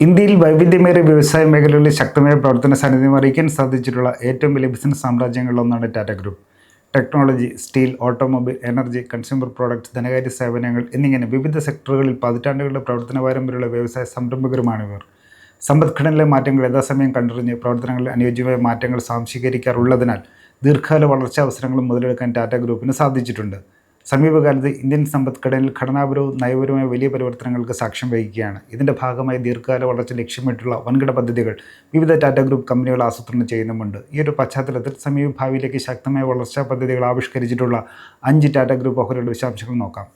ഇന്ത്യയിൽ വൈവിധ്യമേറിയ വ്യവസായ മേഖലകളിൽ ശക്തമായ പ്രവർത്തന സാന്നിധ്യം അറിയിക്കാൻ സാധിച്ചിട്ടുള്ള ഏറ്റവും വലിയ ബിസിനസ് സാമ്രാജ്യങ്ങളിലൊന്നാണ് Tata group. Technology, steel, automobile, energy, consumer products, ധനകാര്യ സേവനങ്ങൾ എന്നിങ്ങനെ വിവിധ സെക്ടറുകളിൽ പതിറ്റാണ്ടുകളുടെ പ്രവർത്തന പാരമ്പര്യമുള്ള വ്യവസായ സംരംഭകരുമാണിവർ. സമ്പദ്ഘടനയിലെ മാറ്റങ്ങൾ യഥാസമയം കണ്ടറിഞ്ഞ് പ്രവർത്തനങ്ങളിൽ അനുയോജ്യമായ മാറ്റങ്ങൾ സ്വാംശീകരിക്കാറുള്ളതിനാൽ ദീർഘകാല വളർച്ചാ അവസരങ്ങളും മുതലെടുക്കാൻ ടാറ്റ ഗ്രൂപ്പിന് സാധിച്ചിട്ടുണ്ട്. സമീപകാലത്ത് ഇന്ത്യൻ സമ്പദ്ഘടനയിൽ ഘടനാപരവും നയപരവുമായ വലിയ പരിവർത്തനങ്ങൾക്ക് സാക്ഷ്യം വഹിക്കുകയാണ്. ഇതിൻ്റെ ഭാഗമായി ദീർഘകാല വളർച്ച ലക്ഷ്യമിട്ടുള്ള വൻകിട പദ്ധതികൾ വിവിധ ടാറ്റ ഗ്രൂപ്പ് കമ്പനികൾ ആസൂത്രണം ചെയ്യുന്നുമുണ്ട്. ഈ ഒരു പശ്ചാത്തലത്തിൽ സമീപ ഭാവിയിലേക്ക് ശക്തമായ വളർച്ചാ പദ്ധതികൾ ആവിഷ്കരിച്ചിട്ടുള്ള 5 ടാറ്റ ഗ്രൂപ്പ് ഓഹരികളുടെ വിശദാംശങ്ങൾ നോക്കാം.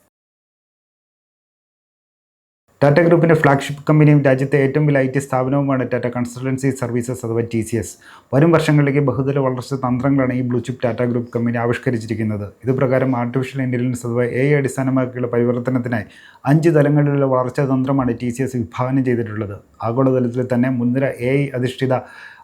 ടാറ്റ ഗ്രൂപ്പിൻ്റെ ഫ്ലാഗ്ഷിപ്പ് കമ്പനിയും രാജ്യത്തെ ഏറ്റവും വലിയ IT സ്ഥാപനവുമാണ് ടാറ്റ കൺസൾട്ടൻസി സർവീസസ് അഥവാ TCS. വരും വർഷങ്ങളിലേക്ക് ബഹുതല വളർച്ചാ തന്ത്രങ്ങളാണ് ഈ blue chip Tata group company ആവിഷ്കരിച്ചിരിക്കുന്നത്. ഇതുപ്രകാരം ആർട്ടിഫിഷ്യൽ ഇൻ്റലിജൻസ് അഥവാ AI അടിസ്ഥാനമാക്കിയുള്ള പരിവർത്തനത്തിനായി 5 തലങ്ങളിലുള്ള വളർച്ചാ തന്ത്രമാണ് TCS വിഭാവനം ചെയ്തിട്ടുള്ളത്. ആഗോളതലത്തിൽ തന്നെ മുൻനിര AI അധിഷ്ഠിത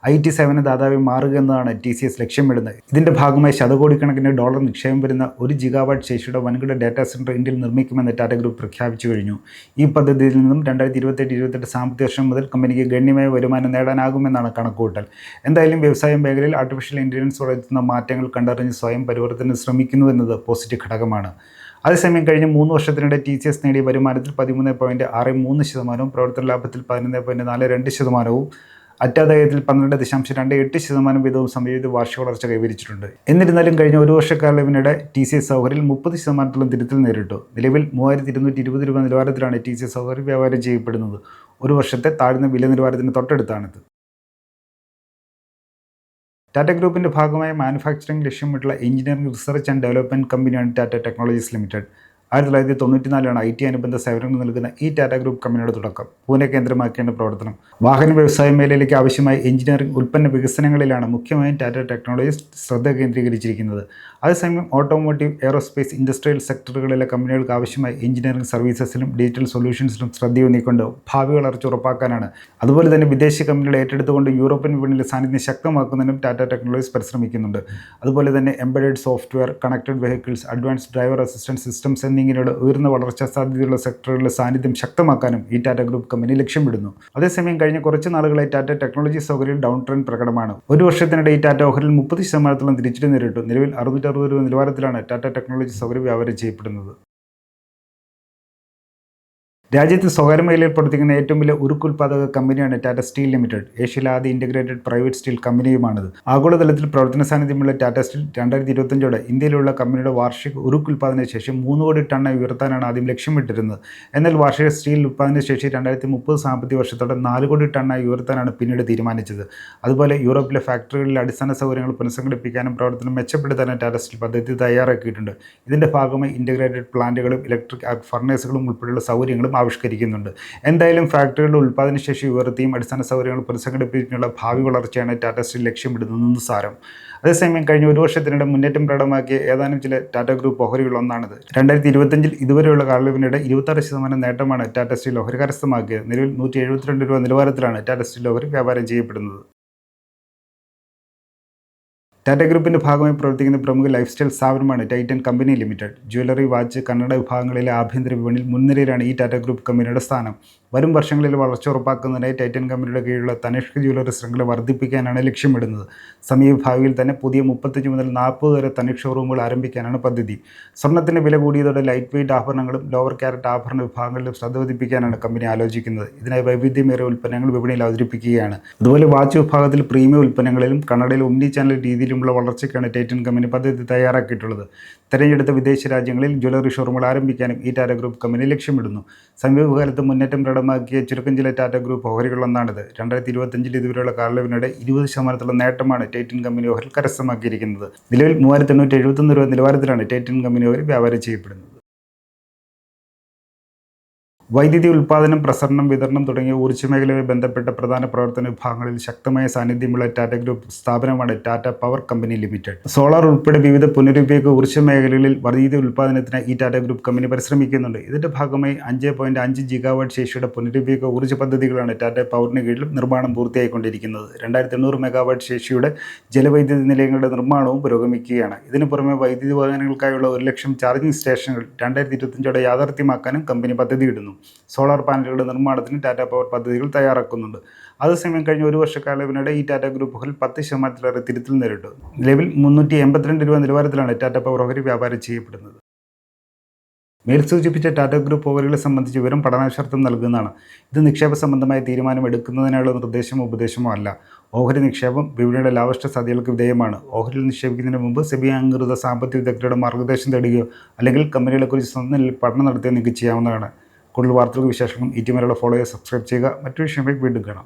IT സേവന ദാതാവായി മാറുക എന്നതാണ് TCS ലക്ഷ്യമിടുന്നത്. ഇതിൻ്റെ ഭാഗമായി ശതകോടിക്കണക്കിന് ഡോളർ നിക്ഷേപം വരുന്ന 1 ഗിഗാവാട്ട് ശേഷിയുടെ വൻകിട ഡാറ്റാ സെൻറ്റർ ഇന്ത്യയിൽ നിർമ്മിക്കുമെന്ന് ടാറ്റ ഗ്രൂപ്പ് പ്രഖ്യാപിച്ചു കഴിഞ്ഞു. ഈ പദ്ധതിയിൽ നിന്നും 2027-28 സാമ്പത്തിക വർഷം മുതൽ കമ്പനിക്ക് ഗണ്യമായ വരുമാനം നേടാനാകുമെന്നാണ് കണക്കുകൂട്ടൽ. എന്തായാലും വ്യവസായ മേഖലയിൽ ആർട്ടിഫിഷ്യൽ ഇൻ്റലിജൻസ് വരുത്തുന്ന മാറ്റങ്ങൾ കണ്ടറിഞ്ഞ് സ്വയം പരിവർത്തനം ശ്രമിക്കുന്നു എന്നത് പോസിറ്റീവ് ഘടകമാണ്. അതേസമയം കഴിഞ്ഞ 3 വർഷത്തിനിടെ TCS നേടിയ വരുമാനത്തിൽ 13.63%, പ്രവർത്തന ലാഭത്തിൽ 11.42%, അറ്റാദായത്തിൽ 12.28% വീതവും സംയോജിത വാർഷിക വളർച്ച കൈവരിച്ചിട്ടുണ്ട്. എന്നിരുന്നാലും കഴിഞ്ഞ ഒരു വർഷക്കാലത്തിനിടെ TCS ഓഹരിയിൽ 30% തിരുത്തൽ നേരിട്ടു. നിലവിൽ 3220 രൂപ നിലവാരത്തിലാണ് TCS ഓഹരി വ്യാപാരം ചെയ്യപ്പെടുന്നത്. ഒരു വർഷത്തെ താഴ്ന്ന വില നിലവാരത്തിന് തൊട്ടടുത്താണിത്. ടാറ്റ ഗ്രൂപ്പിൻ്റെ ഭാഗമായ മാനുഫാക്ചറിംഗ് ലക്ഷ്യമിട്ടുള്ള എഞ്ചിനീയറിംഗ് റിസർച്ച് ആൻഡ് ഡെവലപ്മെൻറ്റ് കമ്പനിയാണ് ടാറ്റ ടെക്നോളജീസ് ലിമിറ്റഡ്. 1994 IT അനുബന്ധ സേവനങ്ങൾ നൽകുന്ന ഈ ടാറ്റ ഗ്രൂപ്പ് കമ്പനിയുടെ തുടക്കം. പൂനെ കേന്ദ്രമാക്കിയാണ് പ്രവർത്തനം. വാഹന വ്യവസായ മേഖലയിലേക്ക് ആവശ്യമായ എഞ്ചിനീയറിംഗ് ഉൽപ്പന്ന വികസനങ്ങളിലാണ് മുഖ്യമായും ടാറ്റ ടെക്നോളജീസ് ശ്രദ്ധ കേന്ദ്രീകരിച്ചിരിക്കുന്നത്. അതേസമയം ഓട്ടോമോട്ടീവ്, എയറോസ്പേസ്, ഇൻഡസ്ട്രിയൽ സെക്ടറുകളിലെ കമ്പനികൾക്ക് ആവശ്യമായ എഞ്ചിനീയറിംഗ് സർവീസസിലും ഡിജിറ്റൽ സൊല്യൂഷൻസിലും ശ്രദ്ധയൂന്നിക്കൊണ്ട് ഭാവി വളർച്ച ഉറപ്പാക്കാനാണ്. അതുപോലെ തന്നെ വിദേശ കമ്പനികളെ ഏറ്റെടുത്തുകൊണ്ട് യൂറോപ്യൻ വിപണിയിലെ സാന്നിധ്യം ശക്തമാക്കുന്നതിനും ടാറ്റ ടെക്നോളജീസ് പരിശ്രമിക്കുന്നുണ്ട്. അതുപോലെ തന്നെ embedded software, connected vehicles, advanced driver assistant systems എന്നിങ്ങനെയുള്ള ഉയർന്ന വളർച്ചാ സാധ്യതയുള്ള സെക്ടറുകളിലെ സാന്നിധ്യം ശക്തമാക്കാനും ഈ ടാറ്റ ഗ്രൂപ്പ് കമ്പനി ലക്ഷ്യമിടുന്നു. അതേസമയം കഴിഞ്ഞ കുറച്ച് നാളുകളായി ടാറ്റ ടെക്നോളജീസ് ഓഹരിയിൽ ഡൗൺ ട്രെൻഡ് പ്രകടമാണ്. ഒരു വർഷത്തിനിടെ ഈ ടാറ്റ ഓഹരിയിൽ 30% തിരിച്ചടി നേരിട്ടു. നിലവിൽ 660 രൂപ നിലവാരത്തിലാണ് ടാറ്റ ടെക്നോളജീസ് ഓഹരി വ്യാപാരം ചെയ്യപ്പെടുന്നത്. രാജ്യത്ത് സ്വകാര്യ മേഖലയിൽ പ്രവർത്തിക്കുന്ന ഏറ്റവും വലിയ ഉരുക്കുൽപാദക കമ്പനിയാണ് ടാറ്റ സ്റ്റീൽ ലിമിറ്റഡ്. ഏഷ്യയിലെ ആദ്യ ഇൻ്റഗ്രേറ്റഡ് പ്രൈവറ്റ് സ്റ്റീൽ കമ്പനിയുമാണിത്. ആഗോളതലത്തിൽ പ്രവർത്തന സാന്നിധ്യമുള്ള ടാറ്റ സ്റ്റീൽ 2025 ഇന്ത്യയിലുള്ള കമ്പനിയുടെ വാർഷിക ഉരുക്കുൽപാദന ശേഷി 3 കോടി ടണ്ണായി ഉയർത്താനാണ് ആദ്യം ലക്ഷ്യമിട്ടിരുന്നത്. എന്നാൽ വാർഷിക സ്റ്റീൽ ഉൽപ്പാദന ശേഷി 2030 സാമ്പത്തിക വർഷത്തോടെ 4 കോടി ടണ്ണായി ഉയർത്താനാണ് പിന്നീട് തീരുമാനിച്ചത്. അതുപോലെ യൂറോപ്പിലെ ഫാക്ടറികളിലെ അടിസ്ഥാന സൗകര്യങ്ങൾ പുനഃസംഘടിപ്പിക്കാനും പ്രവർത്തനം മെച്ചപ്പെടുത്താനും ടാറ്റ സ്റ്റീൽ പദ്ധതി തയ്യാറാക്കിയിട്ടുണ്ട്. ഇതിൻ്റെ ഭാഗമായി ഇൻ്റഗ്രേറ്റഡ് പ്ലാന്റുകളും ഇലക്ട്രിക് ആർക്ക് ഫർണേസുകളും ഉൾപ്പെടെയുള്ള സൗകര്യങ്ങളും ആവിഷ്കരിക്കുന്നുണ്ട്. എന്തായാലും ഫാക്ടറികളുടെ ഉൽപ്പാദനശേഷി ഉയർത്തിയും അടിസ്ഥാന സൗകര്യങ്ങൾ പുനഃസംഘടിപ്പിക്കാനുള്ള ഭാവി വളർച്ചയാണ് ടാറ്റ സ്റ്റീൽ ലക്ഷ്യമിടുന്നതെന്ന് സാരം. അതേസമയം കഴിഞ്ഞ ഒരു വർഷത്തിനിടെ മുന്നേറ്റം പ്രകടമാക്കിയ ഏതാനും ചില ടാറ്റ ഗ്രൂപ്പ് ഓഹരികൾ ഒന്നാണിത്. 2025 ഇതുവരെയുള്ള കാലയളവിനിടെ 26% നേട്ടമാണ് ടാറ്റ സ്റ്റീൽ ഓഹരി കരസ്ഥമാക്കിയത്. നിലവിൽ 172 രൂപ നിലവാരത്തിലാണ് ടാറ്റ സ്റ്റീൽ ഓഹരി വ്യാപാരം ചെയ്യപ്പെടുന്നത്. ടാറ്റ ഗ്രൂപ്പിൻ്റെ ഭാഗമായി പ്രവർത്തിക്കുന്ന പ്രമുഖ ലൈഫ് സ്റ്റൈൽ സ്ഥാപനമാണ് Titan company limited. Jewellery, watch, കണ്ണട വിഭാഗങ്ങളിലെ ആഭ്യന്തര വിപണിയിൽ മുൻനിരയിലാണ് ഈ ടാറ്റ ഗ്രൂപ്പ് കമ്പനിയുടെ സ്ഥാനം. വരും വർഷങ്ങളിൽ വളർച്ച ഉറപ്പാക്കുന്നതിനായി ടൈറ്റൻ കമ്പനിയുടെ കീഴിലുള്ള തനിഷ്ക് ജ്വല്ലറി ശൃംഖല വർദ്ധിപ്പിക്കാനാണ് ലക്ഷ്യമിടുന്നത്. സമീപ ഭാവിയിൽ തന്നെ പുതിയ 35 മുതൽ 40 വരെ തനിഷ് ഷോറൂമുകൾ ആരംഭിക്കാനാണ് പദ്ധതി. സ്വർണ്ണത്തിന് വില കൂടിയതോടെ ലൈറ്റ് വെയ്റ്റ് ആഭരണങ്ങളും ലോവർ ക്യാരറ്റ് ആഭരണ വിഭാഗങ്ങളിലും ശ്രദ്ധ പതിപ്പിക്കാനാണ് കമ്പനി ആലോചിക്കുന്നത്. ഇതിനായി വൈവിധ്യമേറിയ ഉൽപ്പന്നങ്ങൾ വിപണിയിൽ അവതരിപ്പിക്കുകയാണ്. അതുപോലെ വാച്ച് വിഭാഗത്തിൽ പ്രീമിയം ഉൽപ്പന്നങ്ങളിലും കണ്ണടയിൽ ഒംനി ചാനൽ രീതിയിലുമുള്ള വളർച്ചയ്ക്കാണ് ടൈറ്റൻ കമ്പനി പദ്ധതി തയ്യാറാക്കിയിട്ടുള്ളത്. തിരഞ്ഞെടുത്ത വിദേശ രാജ്യങ്ങളിൽ ജ്വല്ലറി ഷോറൂമുകൾ ആരംഭിക്കാനും ഈ ടാറ്റ ഗ്രൂപ്പ് കമ്പനി ലക്ഷ്യമിടുന്നു. സമീപകാലത്ത് മുന്നേറ്റം പ്രകടമാക്കിയ ചുരുക്കം ചില ടാറ്റ ഗ്രൂപ്പ് ഓഹരികളൊന്നാണിത്. 2025 ഇതുവരെയുള്ള കാലയളവിനിടെ 20% നേട്ടമാണ് ടൈറ്റൻ കമ്പനി ഓഹരി കരസ്ഥമാക്കിയിരിക്കുന്നത്. നിലവിൽ 3871 രൂപ നിലവാരത്തിലാണ് ടൈറ്റൻ കമ്പനി ഓഹരി വ്യാപാരം ചെയ്യപ്പെടുന്നത്. വൈദ്യുതി ഉൽപ്പാദനം, പ്രസരണം, വിതരണം തുടങ്ങിയ ഊർജ്ജ മേഖലയുമായി ബന്ധപ്പെട്ട പ്രധാന പ്രവർത്തന വിഭാഗങ്ങളിൽ ശക്തമായ സാന്നിധ്യമുള്ള ടാറ്റ ഗ്രൂപ്പ് സ്ഥാപനമാണ് Tata power company limited. Solar ഉൾപ്പെടെ വിവിധ പുനരുപയോഗ ഊർജ്ജ മേഖലകളിൽ വൈദ്യുതി ഉൽപ്പാദനത്തിന് ഈ ടാറ്റ ഗ്രൂപ്പ് കമ്പനി പരിശ്രമിക്കുന്നുണ്ട്. ഇതിൻ്റെ ഭാഗമായി 5.5 ഗിഗാവാട്ട് ശേഷിയുടെ പുനരുപയോഗ ഊർജ്ജ പദ്ധതികളാണ് ടാറ്റ പവറിന് കീഴിൽ നിർമ്മാണം പൂർത്തിയായിക്കൊണ്ടിരിക്കുന്നത്. 2800 മെഗാവാട്ട് ശേഷിയുടെ ജലവൈദ്യുതി നിലയങ്ങളുടെ നിർമ്മാണവും പുരോഗമിക്കുകയാണ്. ഇതിനു പുറമെ വൈദ്യുതി വാഹനങ്ങൾക്കായുള്ള 1 ലക്ഷം ചാർജിംഗ് സ്റ്റേഷനുകൾ 2025 യാഥാർത്ഥ്യമാക്കാനും കമ്പനി പദ്ധതിയിടുന്നു. സോളാർ പാനലുകളുടെ നിർമ്മാണത്തിന് ടാറ്റ പവർ പദ്ധതികൾ തയ്യാറാക്കുന്നുണ്ട്. അതേസമയം കഴിഞ്ഞ ഒരു വർഷക്കാലത്തിനിടെ ഈ ടാറ്റ ഗ്രൂപ്പുകൾ 10% തിരുത്തൽ നേരിട്ടു. നിലവിൽ 382 രൂപ നിലവാരത്തിലാണ് ടാറ്റ പവർ ഓഹരി വ്യാപാരം ചെയ്യപ്പെടുന്നത്. മേൽ സൂചിപ്പിച്ച ടാറ്റ ഗ്രൂപ്പ് ഓഹരികളെ സംബന്ധിച്ച് വിവരം പഠനാശ്വാർത്ഥം നൽകുന്നതാണ്. ഇത് നിക്ഷേപ സംബന്ധമായ തീരുമാനം എടുക്കുന്നതിനുള്ള നിർദ്ദേശമോ ഉപദേശമോ അല്ല. ഓഹരി നിക്ഷേപം വിപണിയുടെ ലാഭനഷ്ട സാധ്യതകൾക്ക് വിധേയമാണ്. ഓഹരിയിൽ നിക്ഷേപിക്കുന്നതിന് മുമ്പ് സെബി അംഗീകൃത സാമ്പത്തിക വിദഗ്ധരുടെ മാർഗ്ഗനിർദ്ദേശം തേടുകയോ അല്ലെങ്കിൽ കമ്പനികളെക്കുറിച്ച് സ്വന്തം നിലയിൽ പഠനം നടത്തിയോ നിങ്ങൾക്ക് ചെയ്യാവുന്നതാണ്. കൂടുതൽ വാർത്തകൾക്ക് വിശേഷങ്ങളും ET മലയാളം ഫോളോ ചെയ്യുക, സബ്സ്ക്രൈബ് ചെയ്യുക. മറ്റൊരു വിഷയമായി വീണ്ടും കാണാം.